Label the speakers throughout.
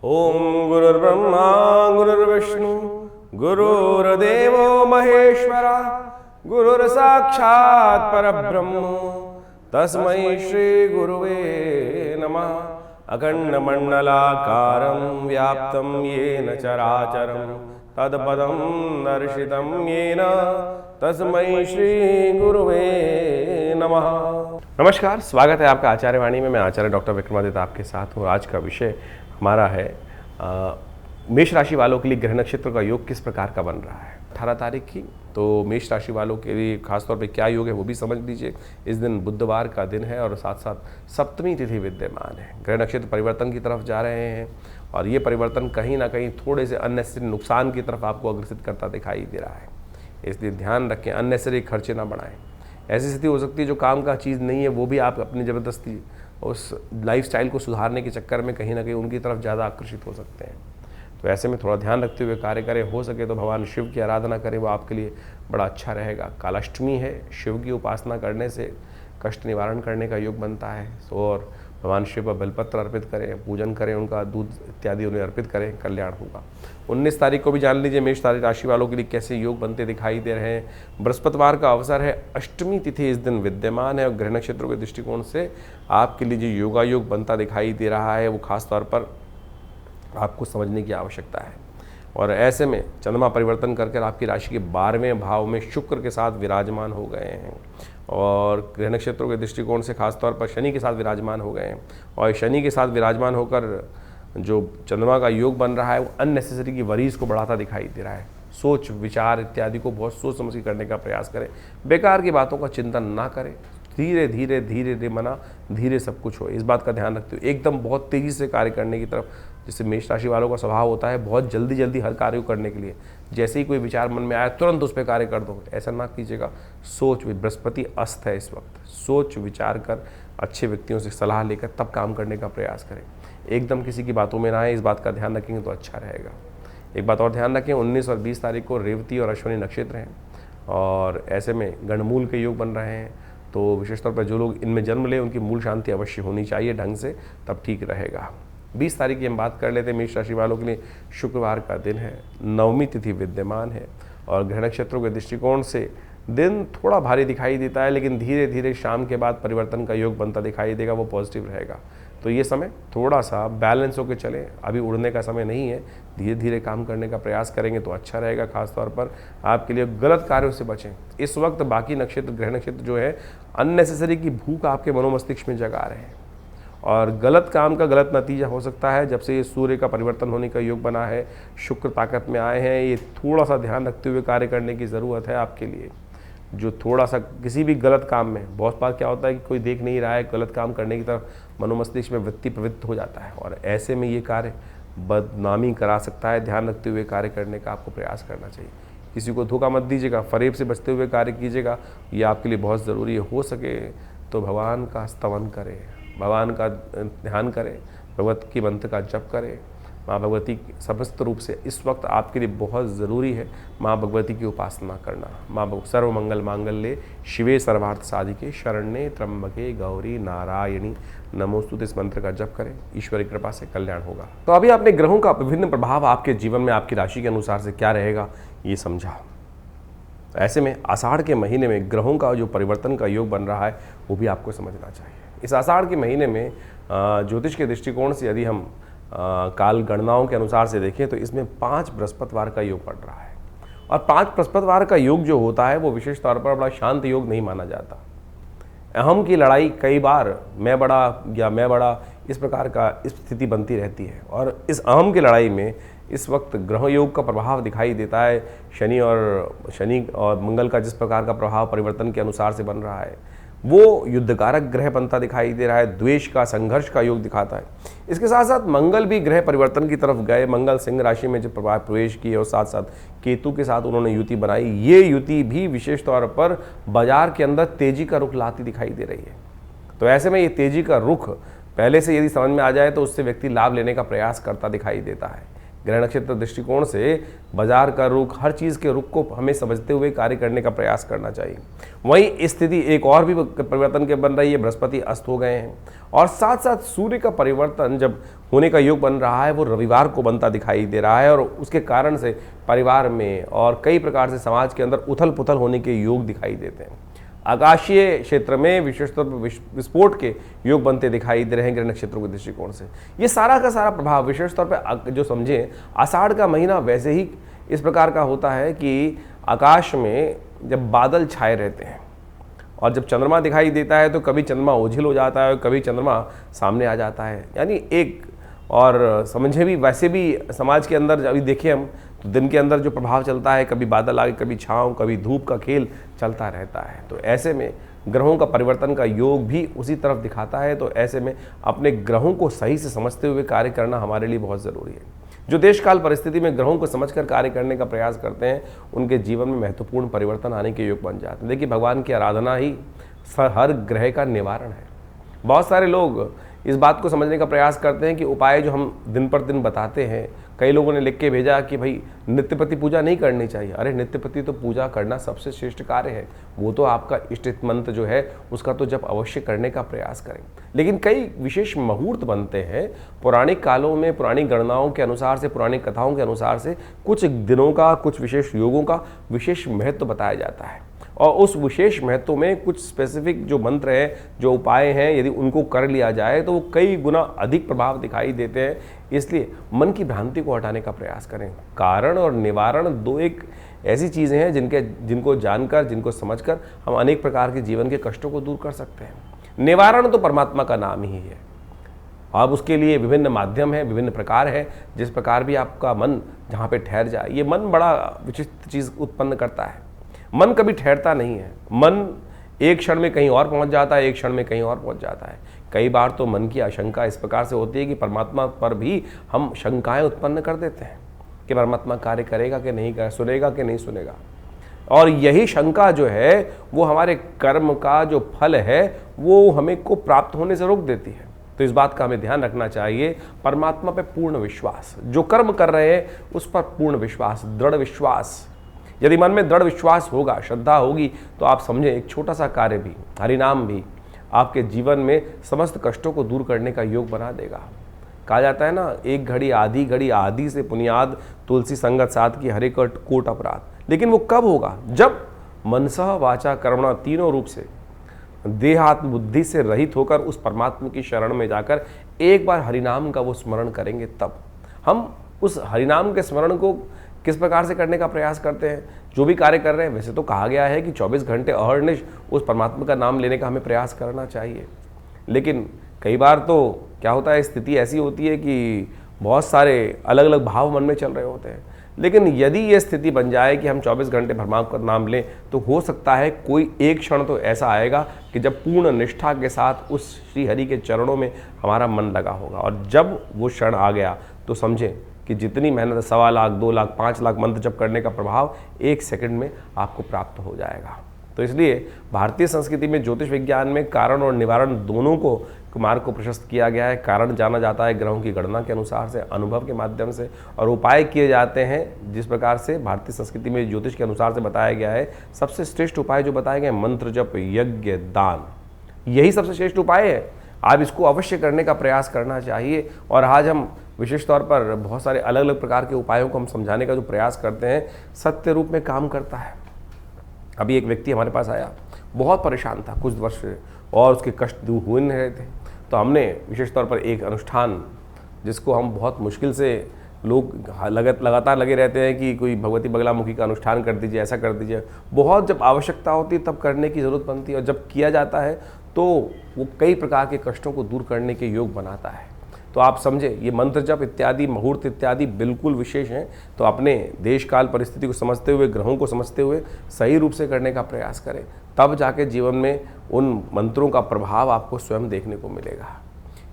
Speaker 1: ओम गुरुर्ब्रह्मा गुरुर्विष्णु गुरुर्देवो महेश्वरा गुरुर्साक्षात् परब्रह्म तस्मै श्री गुरुवे नमः। अखंडमंडलाकारं व्याप्तं येन चराचरं तत्पदं दर्शितं येन तस्मै श्री गुरुवे नमः। नमस्कार, स्वागत है आपका आचार्य वाणी में। मैं आचार्य डॉक्टर विक्रमादित्य आपके साथ हूँ। आज का विषय हमारा है मेष राशि वालों के लिए ग्रह नक्षत्र का योग किस प्रकार का बन रहा है 18 तारीख की। तो मेष राशि वालों के लिए खासतौर पे क्या योग है वो भी समझ लीजिए। इस दिन बुधवार का दिन है और साथ साथ सप्तमी तिथि विद्यमान है। ग्रह नक्षत्र परिवर्तन की तरफ जा रहे हैं और ये परिवर्तन कहीं ना कहीं थोड़े से अननेसेसरी नुकसान की तरफ आपको अग्रसित करता दिखाई दे रहा है। इसलिए ध्यान रखें, अननेसेसरी खर्चे ना बढ़ाएं। ऐसी स्थिति हो सकती है जो काम का चीज़ नहीं है वो भी आप अपनी ज़बरदस्ती उस लाइफस्टाइल को सुधारने के चक्कर में कहीं ना कहीं उनकी तरफ ज़्यादा आकर्षित हो सकते हैं। तो ऐसे में थोड़ा ध्यान रखते हुए कार्य करें। हो सके तो भगवान शिव की आराधना करें, वो आपके लिए बड़ा अच्छा रहेगा। कालाष्टमी है, शिव की उपासना करने से कष्ट निवारण करने का योग बनता है। और भगवान शिव पर बेलपत्र अर्पित करें, पूजन करें, उनका दूध इत्यादि उन्हें अर्पित करें, कल्याण होगा। 19 तारीख को भी जान लीजिए मेष राशि वालों के लिए कैसे योग बनते दिखाई दे रहे हैं। बृहस्पतिवार का अवसर है, अष्टमी तिथि इस दिन विद्यमान है और ग्रह नक्षत्रों के दृष्टिकोण से आपके लिए जो योगायोग बनता दिखाई दे रहा है वो खास तौर पर आपको समझने की आवश्यकता है। और ऐसे में चंद्रमा परिवर्तन करके आपकी राशि के 12वें भाव में शुक्र के साथ विराजमान हो गए हैं और ग्रह नक्षत्रों के दृष्टिकोण से खासतौर पर शनि के साथ विराजमान हो गए हैं। और शनि के साथ विराजमान होकर जो चंद्रमा का योग बन रहा है वो अननेसेसरी की वरीज को बढ़ाता दिखाई दे रहा है। सोच विचार इत्यादि को बहुत सोच समझ के करने का प्रयास करें। बेकार की बातों का चिंतन ना करें। धीरे धीरे धीरे धीरे मना धीरे सब कुछ हो, इस बात का ध्यान रखते हुए एकदम बहुत तेज़ी से कार्य करने की तरफ, जिससे मेष राशि वालों का स्वभाव होता है बहुत जल्दी जल्दी हर कार्य को करने के लिए। जैसे ही कोई विचार मन में आया तुरंत उस पर कार्य कर दो, ऐसा ना कीजिएगा। सोच, बृहस्पति अस्त है इस वक्त, सोच विचार कर अच्छे व्यक्तियों से सलाह लेकर तब काम करने का प्रयास करें। एकदम किसी की बातों में ना आए, इस बात का ध्यान रखेंगे तो अच्छा रहेगा। एक बात और ध्यान रखें, 19 और 20 तारीख को रेवती और अश्विनी नक्षत्र हैं और ऐसे में गणमूल के योग बन रहे हैं। तो विशेष तौर पर जो लोग इनमें जन्म लें उनकी मूल शांति अवश्य होनी चाहिए ढंग से, तब ठीक रहेगा। 20 तारीख की हम बात कर लेते हैं मेष राशि वालों के लिए। शुक्रवार का दिन है, नवमी तिथि विद्यमान है और ग्रह नक्षत्रों के दृष्टिकोण से दिन थोड़ा भारी दिखाई देता है, लेकिन धीरे धीरे शाम के बाद परिवर्तन का योग बनता दिखाई देगा, वो पॉजिटिव रहेगा। तो ये समय थोड़ा सा बैलेंस होकर चले, अभी उड़ने का समय नहीं है। धीरे धीरे काम करने का प्रयास करेंगे तो अच्छा रहेगा। खासतौर पर आपके लिए गलत कार्यों से बचें। इस वक्त बाकी नक्षत्र, ग्रह नक्षत्र जो है अननेसेसरी की भूख आपके मनोमस्तिष्क में जगा रहे हैं और गलत काम का गलत नतीजा हो सकता है। जब से ये सूर्य का परिवर्तन होने का योग बना है, शुक्र ताकत में आए हैं, ये थोड़ा सा ध्यान रखते हुए कार्य करने की ज़रूरत है आपके लिए। जो थोड़ा सा किसी भी गलत काम में, बहुत बार क्या होता है कि कोई देख नहीं रहा है, गलत काम करने की तरफ मनोमस्तिष्क में वृत्ति प्रवृत्त हो जाता है और ऐसे में ये कार्य बदनामी करा सकता है। ध्यान रखते हुए कार्य करने का आपको प्रयास करना चाहिए। किसी को धोखा मत दीजिएगा, फरेब से बचते हुए कार्य कीजिएगा, ये आपके लिए बहुत ज़रूरी है। हो सके तो भगवान का स्तवन करें, भगवान का ध्यान करें, भगवत की मंत्र का जप करें। माँ भगवती समस्त रूप से इस वक्त आपके लिए बहुत ज़रूरी है माँ भगवती की उपासना करना। माँ सर्वमंगल मांगल्ये शिवे सर्वार्थ साधिके शरण्ये त्र्यंबके गौरी नारायणी नमोस्तुते, इस मंत्र का जप करें, ईश्वर की कृपा से कल्याण होगा। तो अभी आपने ग्रहों का विभिन्न प्रभाव आपके जीवन में आपकी राशि के अनुसार से क्या रहेगा ये समझा। ऐसे में आषाढ़ के महीने में ग्रहों का जो परिवर्तन का योग बन रहा है वो भी आपको समझना चाहिए। इस आषाढ़ के महीने में ज्योतिष के दृष्टिकोण से यदि हम काल गणनाओं के अनुसार से देखें तो इसमें 5 बृहस्पतिवार का योग पड़ रहा है और 5 बृहस्पतिवार का योग जो होता है वो विशेष तौर पर बड़ा शांत योग नहीं माना जाता। अहम की लड़ाई कई बार मैं बड़ा या मैं बड़ा इस प्रकार का स्थिति बनती रहती है और इस अहम की लड़ाई में इस वक्त ग्रह योग का प्रभाव दिखाई देता है। शनि और मंगल का जिस प्रकार का प्रभाव परिवर्तन के अनुसार से बन रहा है वो युद्धकारक ग्रह बनता दिखाई दे रहा है, द्वेष का, संघर्ष का योग दिखाता है। इसके साथ साथ मंगल भी ग्रह परिवर्तन की तरफ गए। मंगल सिंह राशि में जब प्रवेश किए और साथ साथ केतु के साथ उन्होंने युति बनाई। ये युति भी विशेष तौर पर बाजार के अंदर तेजी का रुख लाती दिखाई दे रही है। तो ऐसे में ये तेजी का रुख पहले से यदि समझ में आ जाए तो उससे व्यक्ति लाभ लेने का प्रयास करता दिखाई देता है। ग्रह नक्षत्र दृष्टिकोण से बाजार का रुख, हर चीज़ के रुख को हमें समझते हुए कार्य करने का प्रयास करना चाहिए। वहीं स्थिति एक और भी परिवर्तन के बन रही है, बृहस्पति अस्त हो गए हैं और साथ साथ सूर्य का परिवर्तन जब होने का योग बन रहा है वो रविवार को बनता दिखाई दे रहा है और उसके कारण से परिवार में और कई प्रकार से समाज के अंदर उथल पुथल होने के योग दिखाई देते हैं। आकाशीय क्षेत्र में विशेष तौर पर विस्फोट के योग बनते दिखाई दे रहे हैं ग्रह नक्षत्रों के दृष्टिकोण से। ये सारा का सारा प्रभाव विशेष तौर पर जो समझें, आषाढ़ का महीना वैसे ही इस प्रकार का होता है कि आकाश में जब बादल छाए रहते हैं और जब चंद्रमा दिखाई देता है तो कभी चंद्रमा ओझिल हो जाता है और कभी चंद्रमा सामने आ जाता है, यानी एक और समझे भी वैसे भी समाज के अंदर अभी देखें हम तो दिन के अंदर जो प्रभाव चलता है, कभी बादल आगे कभी छाँव कभी धूप का खेल चलता रहता है। तो ऐसे में ग्रहों का परिवर्तन का योग भी उसी तरफ दिखाता है। तो ऐसे में अपने ग्रहों को सही से समझते हुए कार्य करना हमारे लिए बहुत ज़रूरी है। जो देश काल परिस्थिति में ग्रहों को समझकर कार्य करने का प्रयास करते हैं उनके जीवन में महत्वपूर्ण परिवर्तन आने के योग बन जाते हैं। देखिए, भगवान की आराधना ही हर ग्रह का निवारण है। बहुत सारे लोग इस बात को समझने का प्रयास करते हैं कि उपाय जो हम दिन पर दिन बताते हैं, कई लोगों ने लिख के भेजा कि भाई नित्यपति पूजा नहीं करनी चाहिए। अरे नित्यपति तो पूजा करना सबसे श्रेष्ठ कार्य है, वो तो आपका इष्ट मंत्र जो है उसका तो जब अवश्य करने का प्रयास करें। लेकिन कई विशेष मुहूर्त बनते हैं पौराणिक कालों में, पुरानी गणनाओं के अनुसार से, पुरानी कथाओं के अनुसार से कुछ दिनों का, कुछ विशेष योगों का विशेष महत्व बताया जाता है और उस विशेष महत्व में कुछ स्पेसिफिक जो मंत्र हैं, जो उपाय हैं, यदि उनको कर लिया जाए तो वो कई गुना अधिक प्रभाव दिखाई देते हैं। इसलिए मन की भ्रांति को हटाने का प्रयास करें। कारण और निवारण दो एक ऐसी चीज़ें हैं जिनको जानकर, जिनको समझकर हम अनेक प्रकार के जीवन के कष्टों को दूर कर सकते हैं। निवारण तो परमात्मा का नाम ही है। अब उसके लिए विभिन्न माध्यम हैं, विभिन्न प्रकार हैं। जिस प्रकार भी आपका मन जहाँ पे ठहर जाए, ये मन बड़ा विचित्र चीज़ उत्पन्न करता है। मन कभी ठहरता नहीं है। मन एक क्षण में कहीं और पहुंच जाता है, एक क्षण में कहीं और पहुंच जाता है। कई बार तो मन की आशंका इस प्रकार से होती है कि परमात्मा पर भी हम शंकाएं उत्पन्न कर देते हैं कि परमात्मा कार्य करेगा कि नहीं करेगा, सुनेगा कि नहीं सुनेगा। और यही शंका जो है वो हमारे कर्म का जो फल है वो हमें को प्राप्त होने से रोक देती है। तो इस बात का हमें ध्यान रखना चाहिए। परमात्मा पे पूर्ण विश्वास, जो कर्म कर रहे हैं उस पर पूर्ण विश्वास, दृढ़ विश्वास। यदि मन में दृढ़ विश्वास होगा, श्रद्धा होगी, तो आप समझें एक छोटा सा कार्य भी, हरिनाम भी आपके जीवन में समस्त कष्टों को दूर करने का योग बना देगा। कहा जाता है ना, एक घड़ी आदि से पुनियाद, तुलसी संगत साथ की हरे कोट अपराध। लेकिन वो कब होगा? जब मनसः वाचा कर्मणा तीनों रूप से देहात्म बुद्धि से रहित होकर उस परमात्मा की शरण में जाकर एक बार हरिनाम का वो स्मरण करेंगे। तब हम उस हरिनाम के स्मरण को किस प्रकार से करने का प्रयास करते हैं। जो भी कार्य कर रहे हैं, वैसे तो कहा गया है कि 24 घंटे अहर्निश उस परमात्मा का नाम लेने का हमें प्रयास करना चाहिए। लेकिन कई बार तो क्या होता है, स्थिति ऐसी होती है कि बहुत सारे अलग अलग भाव मन में चल रहे होते हैं। लेकिन यदि ये स्थिति बन जाए कि हम 24 घंटे परमात्मा का नाम लें, तो हो सकता है कोई एक क्षण तो ऐसा आएगा कि जब पूर्ण निष्ठा के साथ उस श्री हरि के चरणों में हमारा मन लगा होगा। और जब वो क्षण आ गया तो समझें कि जितनी मेहनत 1.25 लाख, 2 लाख, 5 लाख मंत्र जप करने का प्रभाव 1 सेकंड में आपको प्राप्त हो जाएगा। तो इसलिए भारतीय संस्कृति में ज्योतिष विज्ञान में कारण और निवारण दोनों को मार्ग को प्रशस्त किया गया है। कारण जाना जाता है ग्रहों की गणना के अनुसार से, अनुभव के माध्यम से, और उपाय किए जाते हैं जिस प्रकार से भारतीय संस्कृति में ज्योतिष के अनुसार से बताया गया है। सबसे श्रेष्ठ उपाय जो बताए गए, मंत्र जप, यज्ञ, दान, यही सबसे श्रेष्ठ उपाय है। आप इसको अवश्य करने का प्रयास करना चाहिए। और आज हम विशेष तौर पर बहुत सारे अलग अलग प्रकार के उपायों को हम समझाने का जो प्रयास करते हैं, सत्य रूप में काम करता है। अभी एक व्यक्ति हमारे पास आया, बहुत परेशान था कुछ वर्ष से और उसके कष्ट दूर हो नहीं रहे थे। तो हमने विशेष तौर पर एक अनुष्ठान, जिसको हम बहुत मुश्किल से लोग लगातार लगे रहते हैं कि कोई भगवती बगलामुखी का अनुष्ठान कर दीजिए, ऐसा कर दीजिए, बहुत जब आवश्यकता होती है तब करने की ज़रूरत बनती है। और जब किया जाता है तो वो कई प्रकार के कष्टों को दूर करने के योग बनाता है। तो आप समझे, ये मंत्र जप इत्यादि, मुहूर्त इत्यादि बिल्कुल विशेष हैं। तो अपने देश काल परिस्थिति को समझते हुए, ग्रहों को समझते हुए सही रूप से करने का प्रयास करें, तब जाके जीवन में उन मंत्रों का प्रभाव आपको स्वयं देखने को मिलेगा।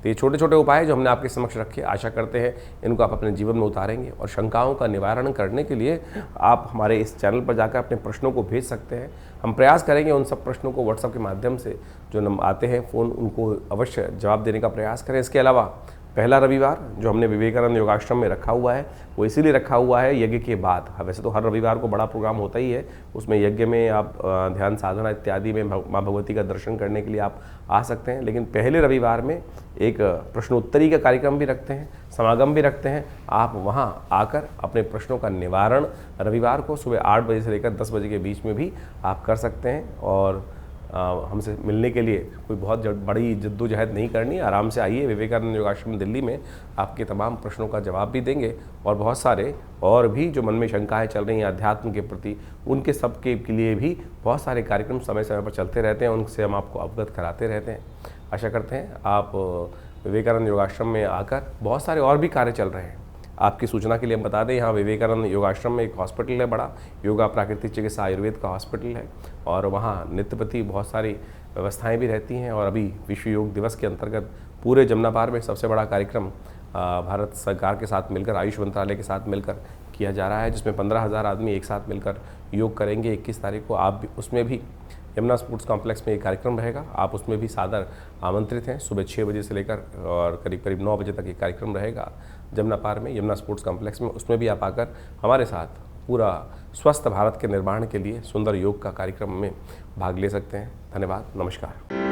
Speaker 1: तो ये छोटे छोटे उपाय जो हमने आपके समक्ष रखे, आशा करते हैं इनको आप अपने जीवन में उतारेंगे। और शंकाओं का निवारण करने के लिए आप हमारे इस चैनल पर जाकर अपने प्रश्नों को भेज सकते हैं। हम प्रयास करेंगे उन सब प्रश्नों को व्हाट्सएप के माध्यम से जो आते हैं फ़ोन, उनको अवश्य जवाब देने का प्रयास करें। इसके अलावा पहला रविवार जो हमने विवेकानंद योगाश्रम में रखा हुआ है वो इसीलिए रखा हुआ है यज्ञ के बाद। वैसे तो हर रविवार को बड़ा प्रोग्राम होता ही है, उसमें यज्ञ में आप ध्यान साधना इत्यादि में माँ भगवती का दर्शन करने के लिए आप आ सकते हैं, लेकिन पहले रविवार में एक प्रश्नोत्तरी का कार्यक्रम भी रखते हैं, समागम भी रखते हैं। आप वहाँ आकर अपने प्रश्नों का निवारण रविवार को सुबह 8 बजे से लेकर 10 बजे के बीच में भी आप कर सकते हैं। और हमसे मिलने के लिए कोई बहुत बड़ी जद्दोजहद नहीं करनी, आराम से आइए। विवेकानंद योगाश्रम दिल्ली में आपके तमाम प्रश्नों का जवाब भी देंगे और बहुत सारे और भी जो मन में शंकाएं चल रही हैं अध्यात्म के प्रति, उनके सब के लिए भी बहुत सारे कार्यक्रम समय समय पर चलते रहते हैं, उनसे हम आपको अवगत कराते रहते हैं। आशा करते हैं आप विवेकानंद योगाश्रम में आकर, बहुत सारे और भी कार्य चल रहे हैं। आपकी सूचना के लिए हम बता दें, यहाँ विवेकानंद योगाश्रम में एक हॉस्पिटल है बड़ा, योगा प्राकृतिक चिकित्सा आयुर्वेद का हॉस्पिटल है, और वहाँ नित्य प्रति बहुत सारी व्यवस्थाएं भी रहती हैं। और अभी विश्व योग दिवस के अंतर्गत पूरे जमुनापार में सबसे बड़ा कार्यक्रम भारत सरकार के साथ मिलकर, आयुष मंत्रालय के साथ मिलकर किया जा रहा है, जिसमें 15,000 आदमी एक साथ मिलकर योग करेंगे। 21 तारीख को आप भी उसमें भी यमुना स्पोर्ट्स कॉम्प्लेक्स में एक कार्यक्रम रहेगा, आप उसमें भी सादर आमंत्रित हैं। सुबह 6 बजे से लेकर और करीब करीब 9 बजे तक ये कार्यक्रम रहेगा जमुनापार में, यमुना स्पोर्ट्स कॉम्प्लेक्स में। उसमें भी आप आकर हमारे साथ पूरा स्वस्थ भारत के निर्माण के लिए सुंदर योग का कार्यक्रम में भाग ले सकते हैं। धन्यवाद, नमस्कार।